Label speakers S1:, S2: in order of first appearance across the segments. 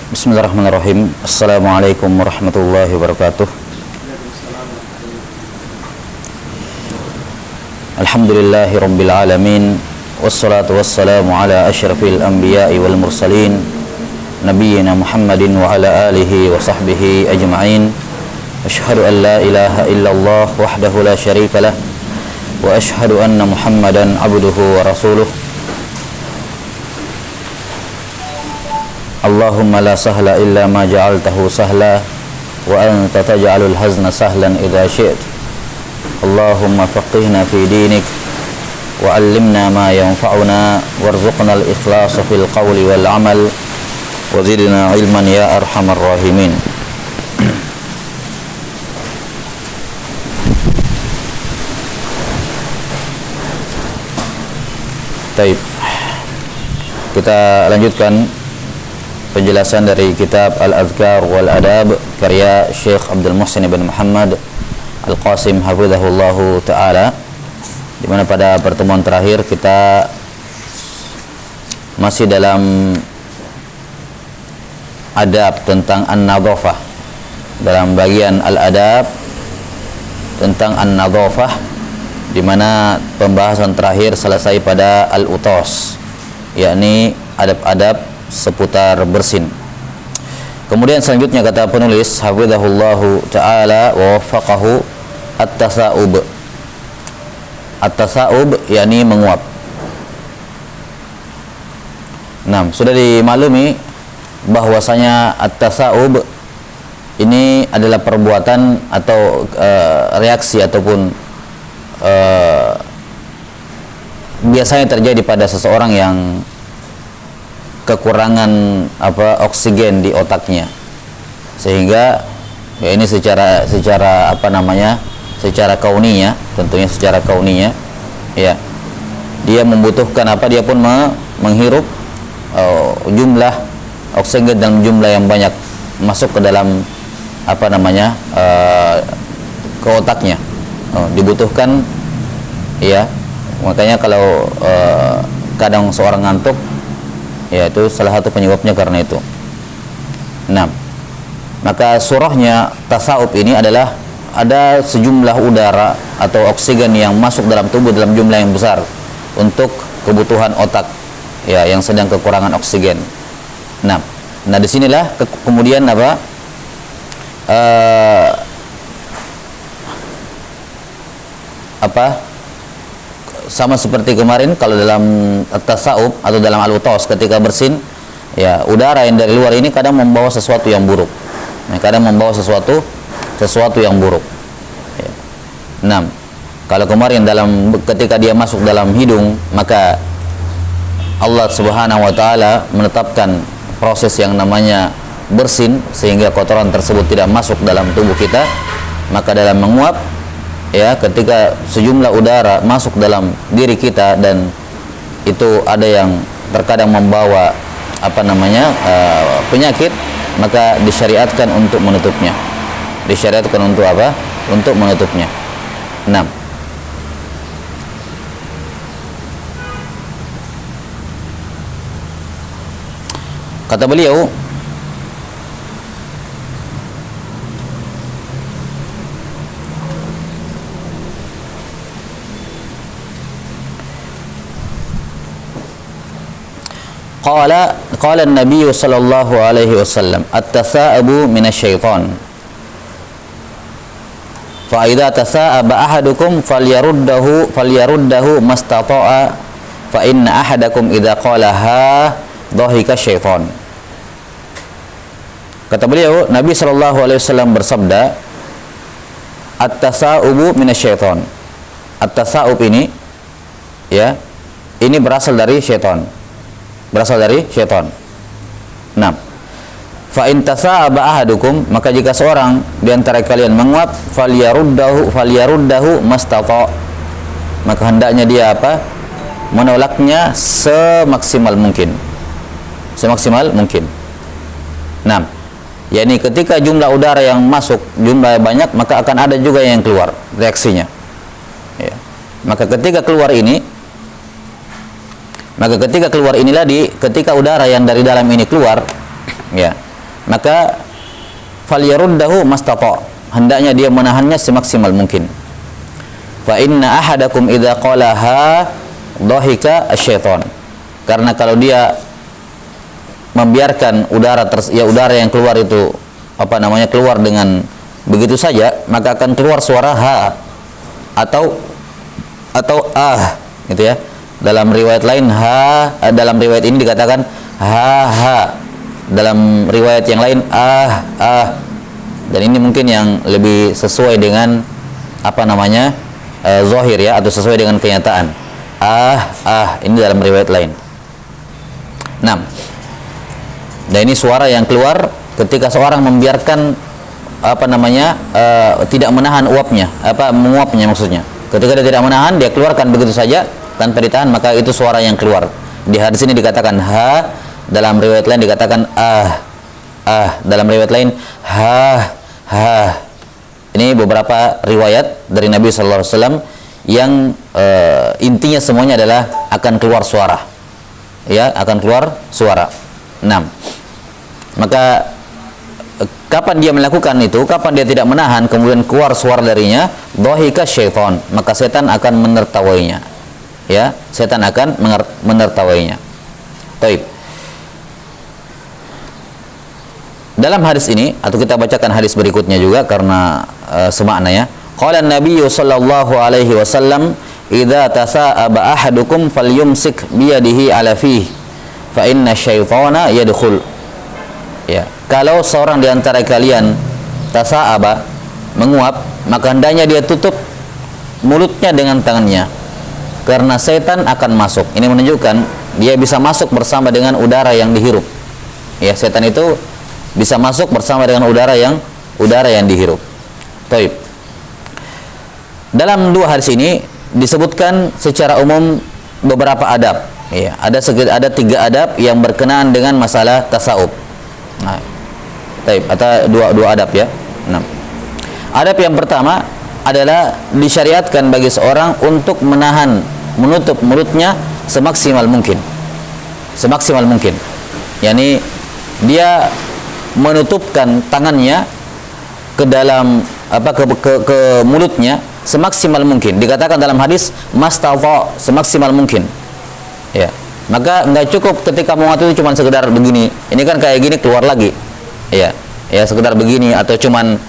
S1: Bismillahirrahmanirrahim. Assalamualaikum warahmatullahi wabarakatuh. Alhamdulillahi rabbil alamin. Wassalatu wassalamu ala asyrafil anbiya'i wal mursalin, nabiyyina Muhammadin wa ala alihi wa sahbihi ajma'in. Asyhadu an la ilaha illallah wahdahu la syarika lah, wa asyhadu anna Muhammadan abduhu wa rasuluh. Allahumma la sahla illa ma ja'altahu sahla, wa anta taj'alul hazna sahlan idza syi'ta. Allahumma faqihna fi dinik, wa 'allimna ma yanfa'una, warzuqna al-ikhlasa fil qawli wal 'amal, wa zidna 'ilman ya arhamar rahimin. Baik. Kita lanjutkan penjelasan dari kitab Al-Adhkar wal Adab karya Syekh Abdul Muhsin ibn Muhammad Al-Qasim hafizahullahu ta'ala, di mana pada pertemuan terakhir kita masih dalam adab tentang an-nadhafah, dalam bagian al-adab tentang an-nadhafah, di mana pembahasan terakhir selesai pada al-utas, yakni adab-adab seputar bersin. Kemudian selanjutnya kata penulis hafizahullahu ta'ala wa waffaqahu, at-tasa'ub. At-tasa'ub yakni menguap. Nah, sudah dimaklumi bahwasanya at-tasa'ub ini adalah perbuatan atau reaksi ataupun biasanya terjadi pada seseorang yang kekurangan oksigen di otaknya, sehingga ya ini secara secara kauninya, tentunya secara kauninya ya, dia membutuhkan dia pun menghirup jumlah oksigen dalam jumlah yang banyak masuk ke dalam ke otaknya, dibutuhkan ya. Makanya kalau kadang seorang ngantuk, ya itu salah satu penyebabnya karena itu. Nah, maka surahnya tasawuf ini adalah ada sejumlah udara atau oksigen yang masuk dalam tubuh dalam jumlah yang besar untuk kebutuhan otak ya yang sedang kekurangan oksigen. Nah disinilah kemudian sama seperti kemarin, kalau dalam tasawuf atau dalam al-utas ketika bersin ya, udara yang dari luar ini kadang membawa sesuatu yang buruk, kadang membawa sesuatu yang buruk ya. Nah, kalau kemarin ketika dia masuk dalam hidung, maka Allah Subhanahu wa ta'ala menetapkan proses yang namanya bersin sehingga kotoran tersebut tidak masuk dalam tubuh kita. Maka dalam menguap ya, ketika sejumlah udara masuk dalam diri kita dan itu ada yang terkadang membawa penyakit, maka disyariatkan untuk menutupnya. Disyariatkan untuk untuk menutupnya. 6. Kata beliau, Qala an-nabiy sallallahu alaihi wasallam, at-tasa'abu minasyaitan. Fa idza tasa'aba ahadukum falyaruddahu mastata'a, fa inna ahadakum idza qalaha dhahika syaitan. Kata beliau, Nabi sallallahu alaihi wasallam bersabda, at-tasa'ubu minasyaitan. At-tasa'ub ini ya, ini berasal dari syaitan. Nah, fa in tasa'aba ahadukum, maka jika seorang di antara kalian menguap, falyaruddahu mastata', maka hendaknya dia menolaknya semaksimal mungkin. Nah, yakni ketika jumlah udara yang masuk jumlah banyak, maka akan ada juga yang keluar reaksinya ya. Maka ketika keluar inilah ketika udara yang dari dalam ini keluar ya, maka falyaruddahu mastata', hendaknya dia menahannya semaksimal mungkin. Fa inna ahadakum idza qalaha dhahika asyaiton, karena kalau dia membiarkan udara udara yang keluar itu keluar dengan begitu saja, maka akan keluar suara ha atau ah gitu ya. Dalam riwayat lain dalam riwayat ini dikatakan ha, dalam riwayat yang lain ah. Dan ini mungkin yang lebih sesuai dengan zahir ya, atau sesuai dengan kenyataan. Ini dalam riwayat lain. 6. Dan ini suara yang keluar ketika seorang membiarkan tidak menahan menguapnya maksudnya. Ketika dia tidak menahan, dia keluarkan begitu saja tanpa ditahan, maka itu suara yang keluar. Di hadis ini dikatakan ha, dalam riwayat lain dikatakan dalam riwayat lain ha. Ini beberapa riwayat dari Nabi sallallahu alaihi wasallam yang intinya semuanya adalah akan keluar suara. Ya, akan keluar suara. 6. Maka kapan dia melakukan itu, kapan dia tidak menahan kemudian keluar suara darinya, dhahika syaitan, maka setan akan menertawainya. Ya, setan akan menertawainya. Baik. Dalam hadis ini, atau kita bacakan hadis berikutnya juga karena semakna ya. Qala an-nabiy sallallahu alaihi wasallam, "Idza tasa'aba ahadukum falyumsik bi yadihi ala fihi, fa inna syaitana yadkhul." Ya, kalau seorang di antara kalian tasa'aba, menguap, maka hendaknya dia tutup mulutnya dengan tangannya, karena setan akan masuk. Ini menunjukkan dia bisa masuk bersama dengan udara yang dihirup. Ya, setan itu bisa masuk bersama dengan udara yang dihirup. Baik. Dalam dua hadis ini disebutkan secara umum beberapa adab. Ya, ada 3 adab yang berkenaan dengan masalah tasawuf. Nah, baik, atau dua adab ya. 6. Adab yang pertama adalah disyariatkan bagi seorang untuk menutup mulutnya semaksimal mungkin. Semaksimal mungkin. Yani dia menutupkan tangannya ke dalam ke mulutnya semaksimal mungkin. Dikatakan dalam hadis mastata, semaksimal mungkin. Ya. Maka nggak cukup ketika menguat itu cuma sekedar begini. Ini kan kayak gini keluar lagi. Ya. Ya, sekedar begini atau cuman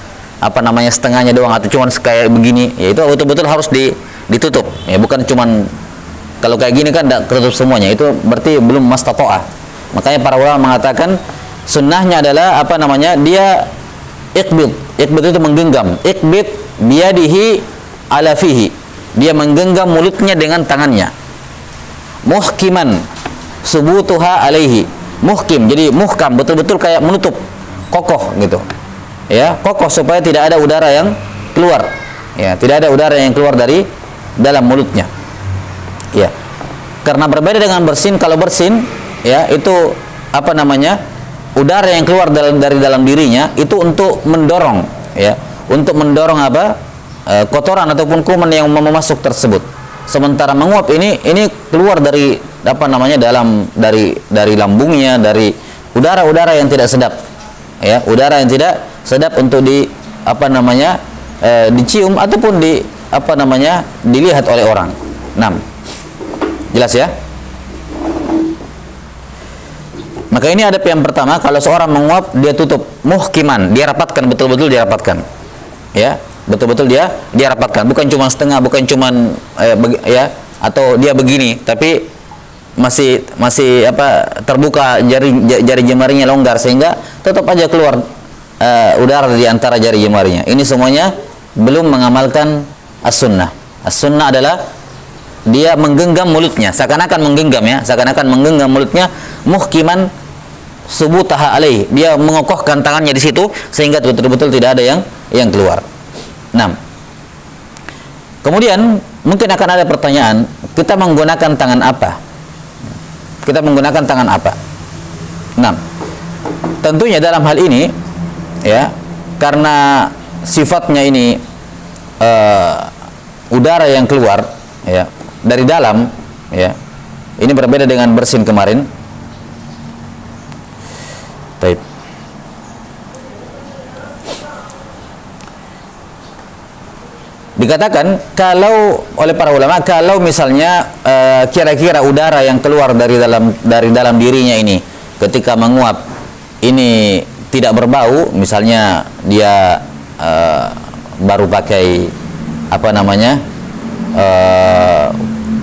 S1: setengahnya doang atau cuman kayak begini. Ya, itu betul-betul harus ditutup. Ya, bukan cuman kalau kayak gini kan enggak tertutup semuanya. Itu berarti belum mastata'ah. Makanya para ulama mengatakan sunnahnya adalah dia iqbid itu menggenggam. Iqbid biyadihi ala fihi, dia menggenggam mulutnya dengan tangannya. Muhkiman subutuha alaihi, muhkim, jadi muhkam, betul-betul kayak menutup, kokoh gitu ya, kokoh supaya tidak ada udara yang keluar ya, tidak ada udara yang keluar dari dalam mulutnya ya. Karena berbeda dengan bersin. Kalau bersin ya, itu udara yang keluar dari dalam dirinya itu untuk mendorong ya, untuk mendorong kotoran ataupun kuman yang mau masuk tersebut. Sementara menguap ini keluar dari dari lambungnya, dari udara-udara yang tidak sedap ya, udara yang tidak sedap untuk dicium ataupun dilihat oleh orang. 6. Jelas ya? Maka ini adab yang pertama, kalau seorang menguap dia tutup muhkiman, dia rapatkan, betul-betul dia rapatkan. Ya, betul-betul dia rapatkan, bukan cuma setengah, bukan cuma atau dia begini tapi masih terbuka jari jemarinya longgar sehingga tetap aja keluar udara di antara jari jemarinya. Ini semuanya belum mengamalkan as-sunnah. As-sunnah adalah dia menggenggam mulutnya, seakan-akan menggenggam mulutnya, muhkiman subutaha alaih, dia mengokohkan tangannya di situ sehingga betul-betul tidak ada yang keluar. 6. Kemudian mungkin akan ada pertanyaan, kita menggunakan tangan apa? 6. Tentunya dalam hal ini ya, karena sifatnya ini udara yang keluar ya dari dalam ya, ini berbeda dengan bersin kemarin. Baik. Dikatakan kalau oleh para ulama, kalau misalnya kira-kira udara yang keluar dari dalam dirinya ini ketika menguap ini tidak berbau, misalnya dia baru pakai apa namanya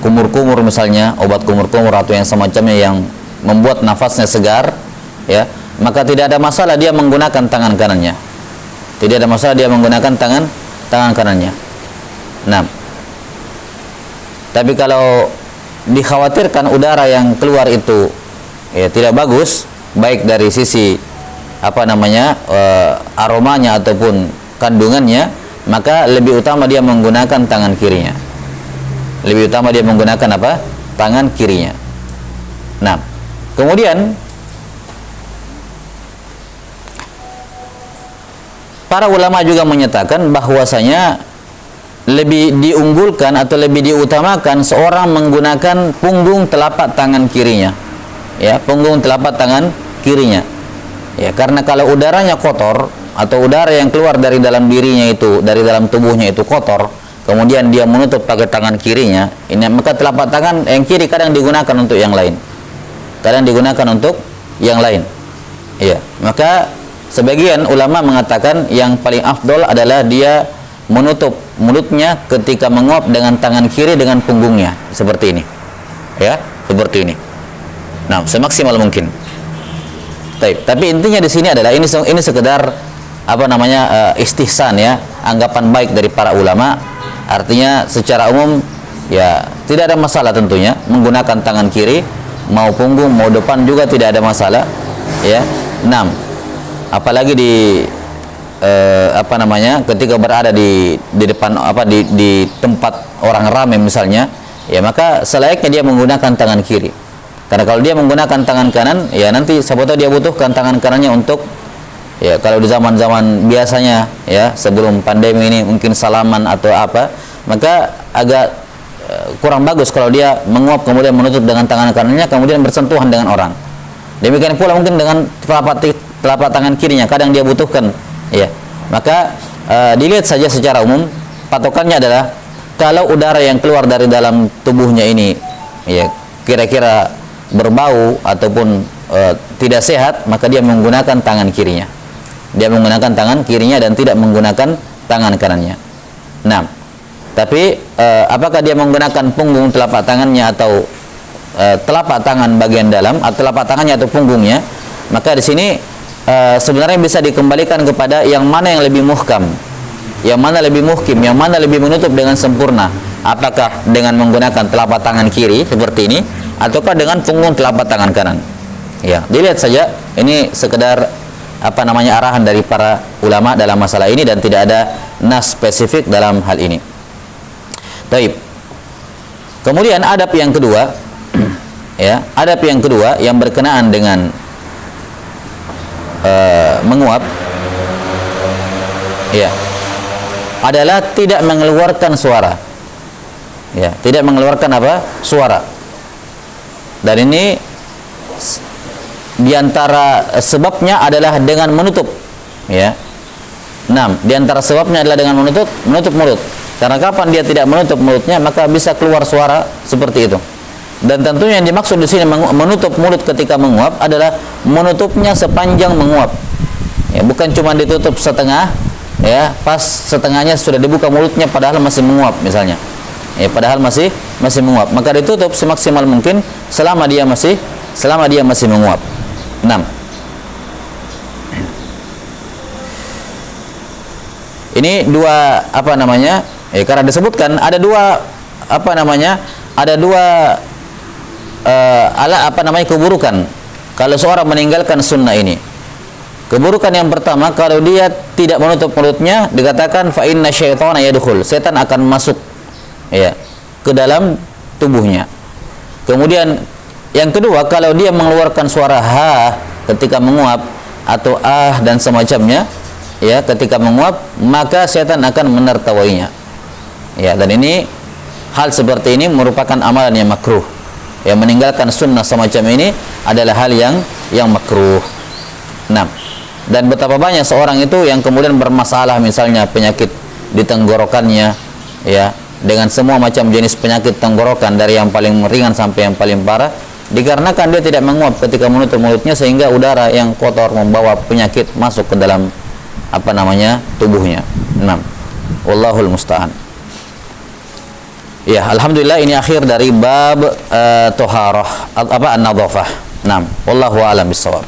S1: kumur-kumur, misalnya obat kumur-kumur atau yang semacamnya yang membuat nafasnya segar, ya, maka tidak ada masalah dia menggunakan tangan kanannya. Tidak ada masalah dia menggunakan tangan kanannya. Nah, tapi kalau dikhawatirkan udara yang keluar itu ya tidak bagus, baik dari sisi apa namanya aromanya ataupun kandungannya, maka lebih utama dia menggunakan tangan kirinya. Lebih utama dia menggunakan apa? Tangan kirinya. Nah, kemudian para ulama juga menyatakan bahwasanya lebih diunggulkan atau lebih diutamakan seorang menggunakan punggung telapak tangan kirinya, ya, punggung telapak tangan kirinya, ya, karena kalau udaranya kotor atau udara yang keluar dari dalam dirinya itu, dari dalam tubuhnya itu kotor, kemudian dia menutup pakai tangan kirinya, ini maka telapak tangan yang kiri kadang digunakan untuk yang lain, kadang digunakan untuk yang lain, ya, maka sebagian ulama mengatakan yang paling afdol adalah dia menutup mulutnya ketika menguap dengan tangan kiri dengan punggungnya seperti ini, ya, seperti ini. Nah, semaksimal mungkin. Tapi intinya di sini adalah ini sekedar apa namanya istihsan, ya, anggapan baik dari para ulama. Artinya secara umum ya tidak ada masalah tentunya menggunakan tangan kiri, mau punggung mau depan juga tidak ada masalah, ya. 6. Apalagi apa namanya ketika berada di depan di tempat orang ramai misalnya, ya, maka selayaknya dia menggunakan tangan kiri, karena kalau dia menggunakan tangan kanan, ya, nanti siapa tahu dia butuhkan tangan kanannya untuk, ya, kalau di zaman-zaman biasanya, ya, sebelum pandemi ini mungkin salaman atau apa, maka agak kurang bagus kalau dia menguap kemudian menutup dengan tangan kanannya kemudian bersentuhan dengan orang. Demikian pula mungkin dengan telapak tangan kirinya kadang dia butuhkan, ya, maka dilihat saja secara umum patokannya adalah kalau udara yang keluar dari dalam tubuhnya ini, ya, kira-kira berbau ataupun tidak sehat, maka dia menggunakan tangan kirinya. Dia menggunakan tangan kirinya dan tidak menggunakan tangan kanannya. Nah, tapi apakah dia menggunakan punggung telapak tangannya atau telapak tangan bagian dalam atau telapak tangannya atau punggungnya, maka di sini sebenarnya bisa dikembalikan kepada yang mana yang lebih muhkam, yang mana lebih muhkim, yang mana lebih menutup dengan sempurna. Apakah dengan menggunakan telapak tangan kiri seperti ini ataukah dengan punggung telapak tangan kanan? Ya, dilihat saja. Ini sekedar apa namanya arahan dari para ulama dalam masalah ini dan tidak ada nas spesifik dalam hal ini. Baik. Kemudian adab yang kedua, ya, adab yang kedua yang berkenaan dengan menguap, ya, adalah tidak mengeluarkan suara, ya, tidak mengeluarkan apa? Suara. Dan ini diantara sebabnya adalah dengan menutup, ya. 6. Diantara sebabnya adalah dengan menutup mulut. Karena kapan dia tidak menutup mulutnya maka bisa keluar suara seperti itu. Dan tentunya yang dimaksud di sini menutup mulut ketika menguap adalah menutupnya sepanjang menguap. Ya, bukan cuma ditutup setengah, ya, pas setengahnya sudah dibuka mulutnya padahal masih menguap misalnya. Ya, padahal masih menguap. Maka ditutup semaksimal mungkin selama dia masih menguap. 6. Ini dua apa namanya? Karena disebutkan ada dua apa namanya? Ada dua keburukan kalau seorang meninggalkan sunnah ini. Keburukan yang pertama, kalau dia tidak menutup mulutnya, dikatakan fa inna syaitana yadkhul, setan akan masuk, ya, ke dalam tubuhnya. Kemudian yang kedua, kalau dia mengeluarkan suara ha ketika menguap atau ah dan semacamnya, ya, ketika menguap, maka setan akan menertawainya. Ya, dan ini hal seperti ini merupakan amalan yang makruh. Yang meninggalkan sunnah semacam ini adalah hal yang makruh. 6. Dan betapa banyak seorang itu yang kemudian bermasalah, misalnya penyakit di tenggorokannya, ya, dengan semua macam jenis penyakit tenggorokan dari yang paling ringan sampai yang paling parah, dikarenakan dia tidak menguap ketika menutup mulutnya, sehingga udara yang kotor membawa penyakit masuk ke dalam tubuhnya. 6. Wallahul musta'an. Ya, alhamdulillah ini akhir dari bab toharah an-nadhafah. 6. Wallahu a'lam bissawab.